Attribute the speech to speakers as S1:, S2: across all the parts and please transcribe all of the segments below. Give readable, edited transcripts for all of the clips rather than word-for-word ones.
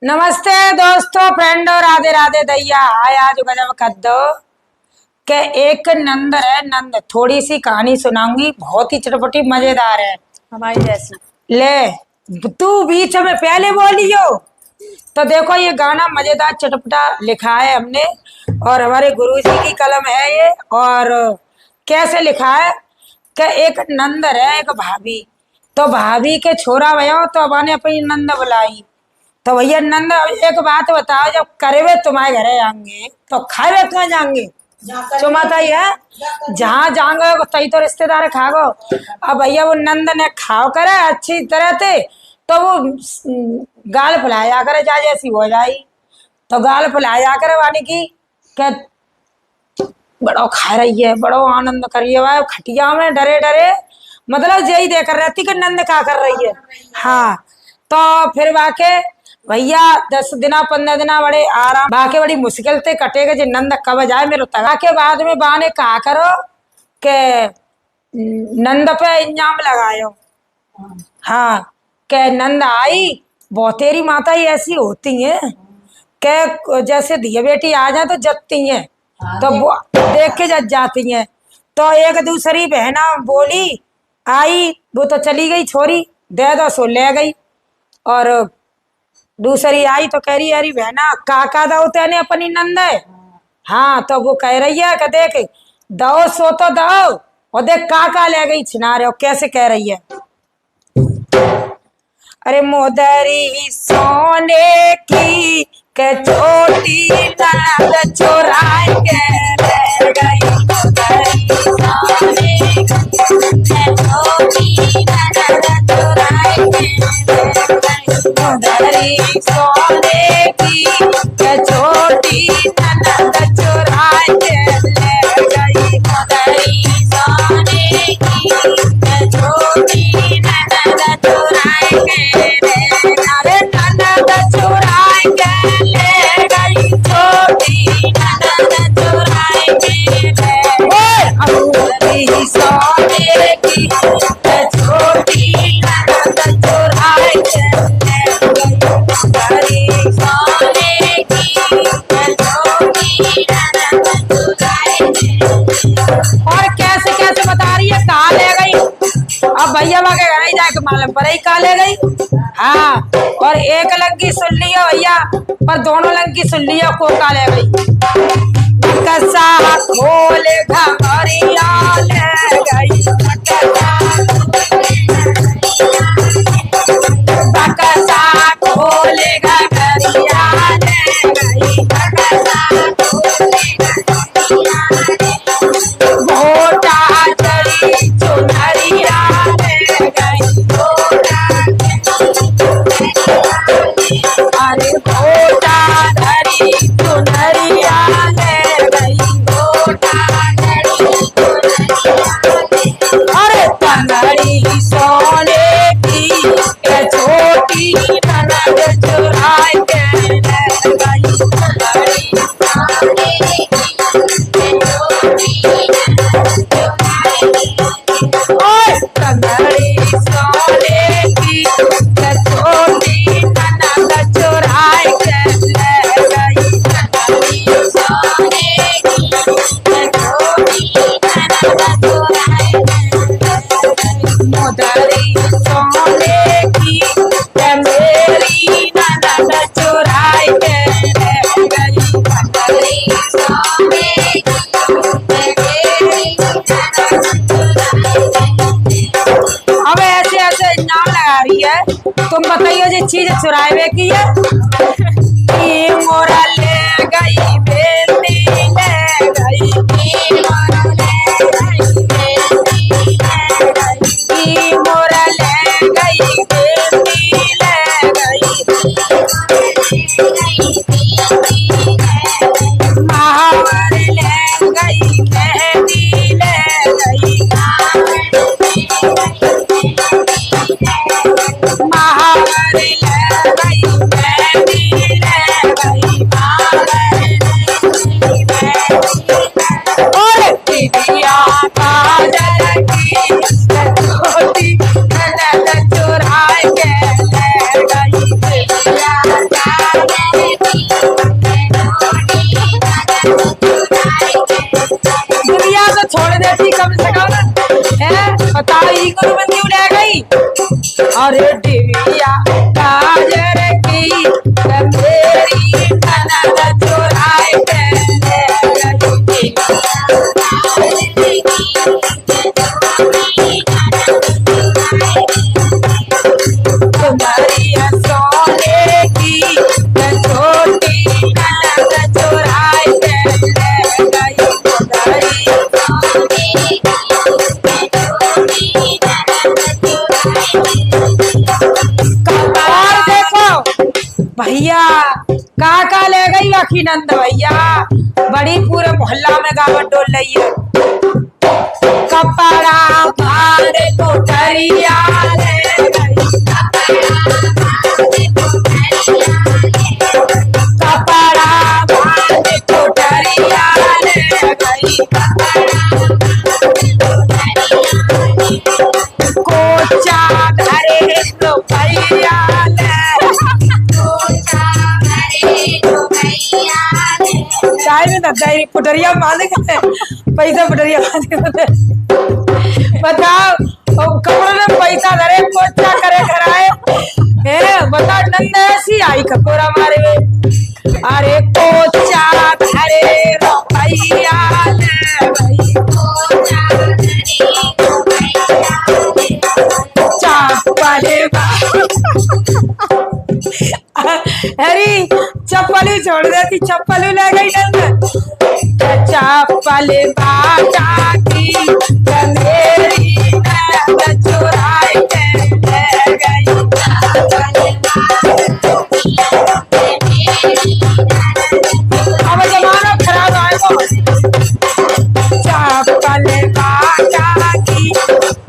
S1: नमस्ते दोस्तों, फ्रेंड और राधे राधे दैया। हाय, आज गजब कद्दो के एक नंद है। नंद थोड़ी सी कहानी सुनाऊंगी, बहुत ही चटपटी मजेदार है
S2: हमारी जैसी।
S1: ले तू बीच में पहले बोलियो। तो देखो, ये गाना मजेदार चटपटा लिखा है हमने और हमारे गुरुजी की कलम है ये। और कैसे लिखा है कि एक नंद है, एक भाभी। तो भाभी के छोरा भयो तो अब ने अपनी नंद बुलाई। तो भैया नंद, एक बात बताओ, जब करेवे तुम्हारे घरे आएंगे तो खाए कहाँ जाएंगे? चुमाता ही है, जहाँ जाएंगे तई तो रिश्तेदार खागो। अब भैया वो नंद ने खाओ करे अच्छी तरह से, तो वो गाल फुलाया करे जा जैसी हो जाई। तो गाल फुलाया करे वानी की क्या बड़ो खा रही है, बड़ो आनंद करिए भाई खटिया में डरे डरे, मतलब यही देकर रहती कि नंद क्या कर रही है। हाँ, तो फिर वाके भैया 10 दिना 15 दिना बड़े आराम बाके बड़ी मुश्किल से कटेगा जो नंद कब जाए मेरे तक के बाद में बाने कहा करो के नंद पे इंजाम लगायो। हाँ, के नंद आई, बहुत तेरी माता ही ऐसी होती है के जैसे दिए बेटी आ जाए तो जतती हैं, तो देख के जत जाती हैं। तो एक दूसरी बहना बोली आई, वो तो चली गई छोरी, दे दो सो ले गई। और दूसरी आई तो कह रही अरे बहना काका दो तेने अपनी नंद है। हाँ, तो वो कह रही है कि देख दो सो तो दो, और देख काका ले गई छिना रहे हो। कैसे कह रही है? अरे मोदरी सोने की के छोटी नंद चुराए के ले गई। मोदरी सोने की के छोटी नंद चुराए के ले गई। मोदरी सोने की के छोटी नंद चुराए के ले गई। मोदरी सोने की के छोटी नंद चुराए के ले गई। नंद चुराए के ले गई, छोटी नंद चुराए के ले गई। मोदरी सोने की के छोटी नंद चुराए के और कैसे कैसे बता रही है कहाँ ले गई। अब भैया के घर ही जाके मालूम पर ही कहाँ ले गई। हाँ, और एक लंकी सुन लियो भैया, पर दोनों लंकी सुन लियो को कहाँ ले गई। कसा खोले घमरिया ले गई, बकसा खोले घमरिया ले गई। घोटा चढ़ी चुनरिया ले गई। अरे घोटा धरी चुनरिया ले गई। अरे तंगड़ी सोने की के छोटी ननद चुराए के ले गई। तंगड़ी सोने की के छोटी ननद चुराए के ले गई। तंगड़ी सोने की के छोटी ननद चुराए मोदरी सोने की के मेरी ननद चुराए के ले गई। मोदरी सोने की के मेरी ननद अब ऐसे ऐसे नाम लगा रही है। तुम बताइए जो चीज चुराए की है। मोरा ले गई बेटी ले गई। मोरा ले गई बेटी ले गई। महावर ले गई मेहंदी ले गई। महावर ले गई मेहंदी ले गई। और दिया काजल की छोटी ननद चुराए के ले गई। मिया काजर की मेरी ननद चुराए के ले गई। तुम्हारी सोने की छोटी ननद चुराए के ले गई। और देखो भैया का ले गई अखीनंद भैया, बड़ी पूरे मोहल्ला में गावत डोल रही है। कपड़ा भार कोठरिया ले गई, कपड़ा भार कोठरिया ले गई। कोचा धरे तो भैया चाय में दादा पुटरिया बांध के पैसा पुटरिया बांध के बताओ, कपड़ों में पैसा धरे कोचा करे कराए बता नंद ऐसी आई कपूरा मारे में। अरे कोचा धरे रुपैया ले गई, अरे चप्पल ही छोड़ देती, चप्पल ही ले गई नंद। चप्पल बाटा की मेरी ननद चुराए के ले गई। अब जमाना खराब आएगा। चप्पल बाटा की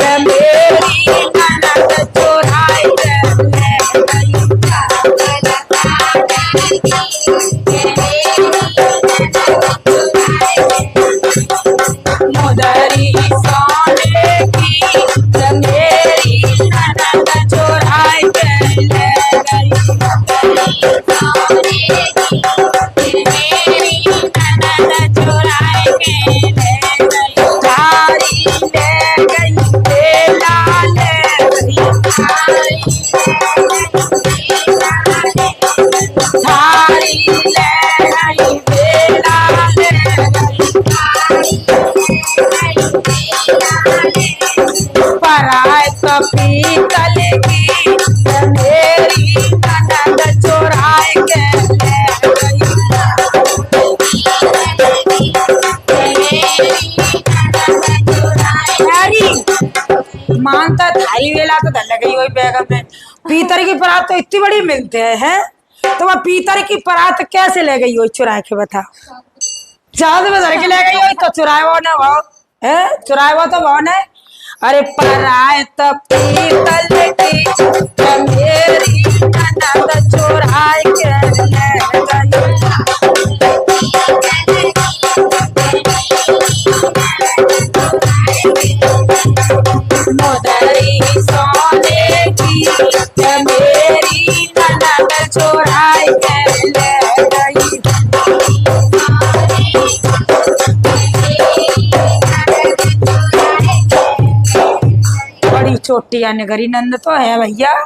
S1: मेरी ननद चुराए के ले गई। मोदरी सोने की मेरी ननद चुराए के ले गई। थारी ले गई बेला ले गई, थारी ले गई बेला ले गई। पराए तो पीतल की मेरी ननद चुराए के ले गई। मानता थारी वेला तो धल गई वही बैग में। पीतर की परात तो इतनी बड़ी मिलते हैं, तो वह पीतर की परात कैसे ले गई वही चुरा के बता। चाँद में धर के ले गई वही तो चुराए वो ना वो है, चुराए वो तो वो ने। अरे पराए तो पीतल की मेरी ननद चुराए के ले गई। मोदरी सोने की मेरी ननद चुराए के ले गई। बड़ी छोटी नगरी नंद तो है भैया।